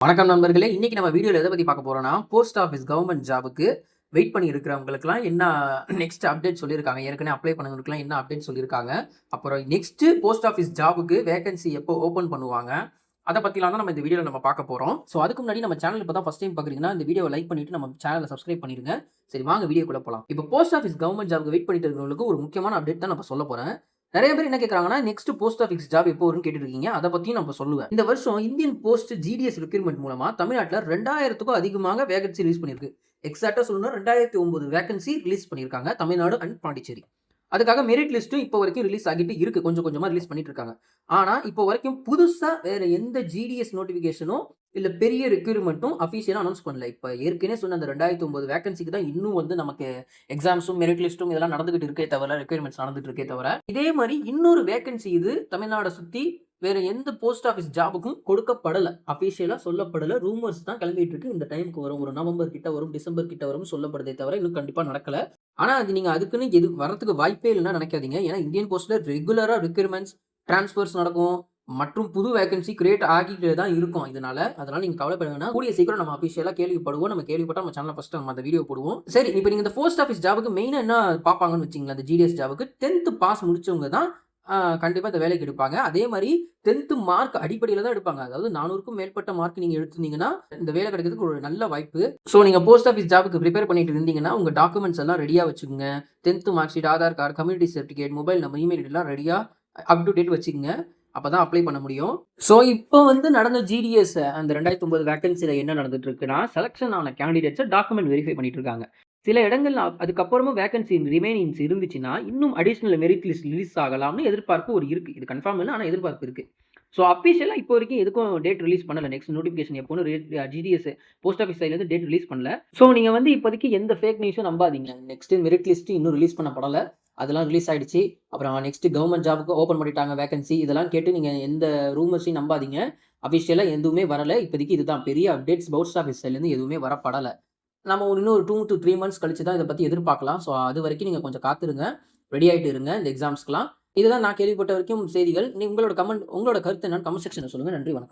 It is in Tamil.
வணக்கம் நண்பர்களே. இன்னைக்கு நம்ம வீடியோல எதை பத்தி பார்க்க போறோம்னா, போஸ்ட் ஆஃபீஸ் கவர்ன்மெண்ட் ஜாப்க்கு வெயிட் பண்ணி இருக்கிறவங்களுக்குலாம் என்ன நெக்ஸ்ட் அப்டேட் சொல்லியிருக்காங்க. ஏற்கனவே அப்ளை பண்ணவங்களுக்குலாம் என்ன அப்டேட் சொல்லியிருக்காங்க. அப்புறம் நெக்ஸ்ட் போஸ்ட் ஆஃபீஸ் ஜாப்க்கு வேகன்சி எப்போ ஓப்பன் பண்ணுவாங்க. அத பத்திலாம் தான் நம்ம இந்த வீடியோல நம்ம பார்க்க போறோம். ஸோ அதுக்கு முன்னாடி நம்ம சேனல் இப்ப தான் ஃபர்ஸ்ட் டைம் பார்க்குறீங்கன்னா, இந்த வீடியோவை லைக் பண்ணிட்டு நம்ம சேனலை சப்ஸ்கிரைப் பண்ணிருங்க. சரி வாங்க வீடியோக்குள்ள போலாம். இப்போ போஸ்ட் ஆஃபீஸ் கவர்ன்மெண்ட் ஜாப்க்கு வெயிட் பண்ணிட்டு இருக்கிறவங்களுக்கு ஒரு முக்கியமான அப்டேட் தான் நான் சொல்லப் போறேன். நிறைய பேர் என்ன கேட்கறாங்கன்னா, நெக்ஸ்ட் போஸ்ட் ஆஃபீஸ் ஜாப் எப்போ வரும்னு கேட்டுட்டு இருக்கீங்க. அத பத்தியும் நான் இப்ப சொல்லுவேன். இந்த வருஷம் இந்தியன் போஸ்ட் ஜிடிஎஸ் ரெக்ரூட்மென்ட் மூலமா தமிழ்நாட்டுல 2000க்கும் அதிகமாக வேகன்சி ரிலீஸ் பண்ணியிருக்கு. எக்ஸாக்ட்டா சொல்லணும்னா 2009 வேகன்சி ரிலீஸ் பண்ணியிருக்காங்க தமிழ்நாடு அண்ட் பாண்டிச்சேரி. அதுக்காக மெரிட் லிஸ்ட்டும் இப்போ வரைக்கும் ரிலீஸ் ஆகிட்டு இருக்கு. கொஞ்சம் கொஞ்சமா ரிலீஸ் பண்ணிட்டு இருக்காங்க. ஆனா இப்போ வரைக்கும் புதுசா வேற எந்த ஜிடிஎஸ் நோட்டிஃபிகேஷனும் இல்ல பெரிய ரெக்ரூட்மென்ட்டும் அஃபிஷியலா அனௌன்ஸ் பண்ணல. இப்ப ஏற்கனவே சொன்ன அந்த 2009 வேகன்சிக்கு தான் இன்னும் வந்து நமக்கு எக்ஸாம்ஸும், மெரிட் லிஸ்ட்டும் இதெல்லாம் நடந்துகிட்டு இருக்கே தவிர, ரெக்ரூட்மென்ட்ஸ் நடந்துட்டு இருக்கே தவிர, இதே மாரி இன்னொரு வேகன்சி இது தமிழ்நாட சுத்தி வேற எந்த போஸ்ட் ஆஃபீஸ் ஜாபுக்கும் கொடுக்கப்படல. அஃபிஷியலா சொல்லப்படல. ரூமர்ஸ் தான் கிளம்பிட்டு இருக்கு. இந்த டைம்க்கு வரும். ஒரு நவம்பர் கிட்ட வரும், டிசம்பர் கிட்ட வரும்னு சொல்லப்படுதே தவிர, இன்னும் கண்டிப்பா நடக்கல. ஆனா அது நீங்க அதுக்குன்னு வரதுக்கு வாய்ப்பே இல்லைன்னு நினைக்காதீங்க. ஏன்னா இந்தியன் போஸ்ட்ல ரெகுலரா ரெக்ரூட்மென்ட்ஸ், டிரான்ஸ்ஃபர்ஸ் நடக்கும் மற்றும் புது வேகன்சி கிரியேட் ஆகிட்டே தான் இருக்கும் அதனால நீங்க கவலைப்பட வேணாம். கூடிய சீக்கிரம் நம்ம அஃபிஷியலா கேள்விப்படுவோம். நம்ம கேள்விப்பட்டா நம்ம சேனல்ல ஃபர்ஸ்ட் நம்ம அந்த வீடியோ போடுவோம். சரி, இப்போ நீங்க இந்த போஸ்ட் ஆஃபீஸ் ஜாபுக்கு மெயினா என்ன பார்ப்பாங்கன்னு வச்சீங்களேன், அந்த ஜிடிஎஸ் ஜாபுக்கு 10th பாஸ் முடிச்சவங்க தான் கண்டிப்பா இந்த வேலைக்கு எடுப்பாங்க. அதே மாரி 10th மார்க் அடிப்படையில தான் எடுப்பாங்க. அதாவது 400க்கும் மேற்பட்ட மார்க் நீங்க எடுத்திருந்தீங்கன்னா, இந்த வேலை கிடைக்கிறதுக்கு ஒரு நல்ல வாய்ப்பு. ஸோ நீங்க போஸ்ட் ஆஃபீஸ் ஜாபுக்கு பிரிப்பேர் பண்ணிட்டு இருந்தீங்கன்னா, உங்க டாக்குமெண்ட்ஸ் எல்லாம் ரெடியா வச்சுக்கோங்க. 10th mark sheet, Aadhaar card, community certificate, mobile number, email ID எல்லாம் ரெடியா அப் டு டேட் வச்சுக்கங்க. அப்பதான் அப்ளை பண்ண முடியும். ஸோ இப்போ வந்து நடந்த ஜிடிஎஸ் அந்த 2009 வேகன்சில என்ன நடந்துட்டு இருக்குன்னா, செலக்ஷன் ஆன கேண்டிடேட்ஸ டாக்குமெண்ட் வெரிஃபை பண்ணிட்டு இருக்காங்க. சில இடங்கள்ல அதுக்கப்புறமும் வேகன்சி ரிமைனிங்ஸ் இருந்துச்சுன்னா, இன்னும் அடிஷனல் மெரிட் லிஸ்ட் ரிலீஸ் ஆகலாம்னு எதிர்பார்ப்பு இருக்கு. இது கன்ஃபார்ம் இல்ல. ஆனா எதிர்பார்ப்பு இருக்கு. ஸோ அஃபிஷியலா இப்போ வரைக்கும் எதுக்கும் டேட் ரிலீஸ் பண்ணல. நெக்ஸ்ட் நோட்டிஃபிகேஷன் எப்போன்னு ஜிடிஎஸ் போஸ்ட் ஆஃபீஸ் சைட்ல இருந்து டேட் ரிலீஸ் பண்ணல. ஸோ நீங்க வந்து இப்போதைக்கு எந்த ஃபேக் நியூஸும் நம்பாதீங்க. நெக்ஸ்ட் மெரிட் லிஸ்ட் இன்னும் ரிலீஸ் பண்ணப்படல. அதெல்லாம் ரிலீஸ் ஆயிடுச்சு. அப்புறம் நெக்ஸ்ட் கவர்ன்மெண்ட் ஜாப்க்கு ஓப்பன் பண்ணிட்டாங்க வேகன்சி. இதெல்லாம் கேட்டு நீங்க எந்த ரூமர்ஸையும் நம்பாதீங்க. அஃபிஷியலா எதுவுமே வரல. இப்போதைக்கு இதுதான் பெரிய அப்டேட்ஸ் போஸ்ட் ஆஃபீஸ் சைட்ல இருந்து எதுவுமே வரப்படல. நம்ம இன்னும் ஒரு 2 to 3 மந்த்ஸ் கழிச்சு தான் இத பத்தி எதிர்பார்க்கலாம். ஸோ அது வரைக்கும் நீங்க கொஞ்சம் காத்திருங்க. ரெடி ஆயிட்டு இருங்க இந்த எக்ஸாம்ஸ்க்குலாம். இதுதான் நான் கேள்விப்பட்ட வரைக்கும் செய்திகள். உங்களோட கருத்து என்னன்னு கமெண்ட் செக்ஷன்ல சொல்லுங்க. நன்றி, வணக்கம்.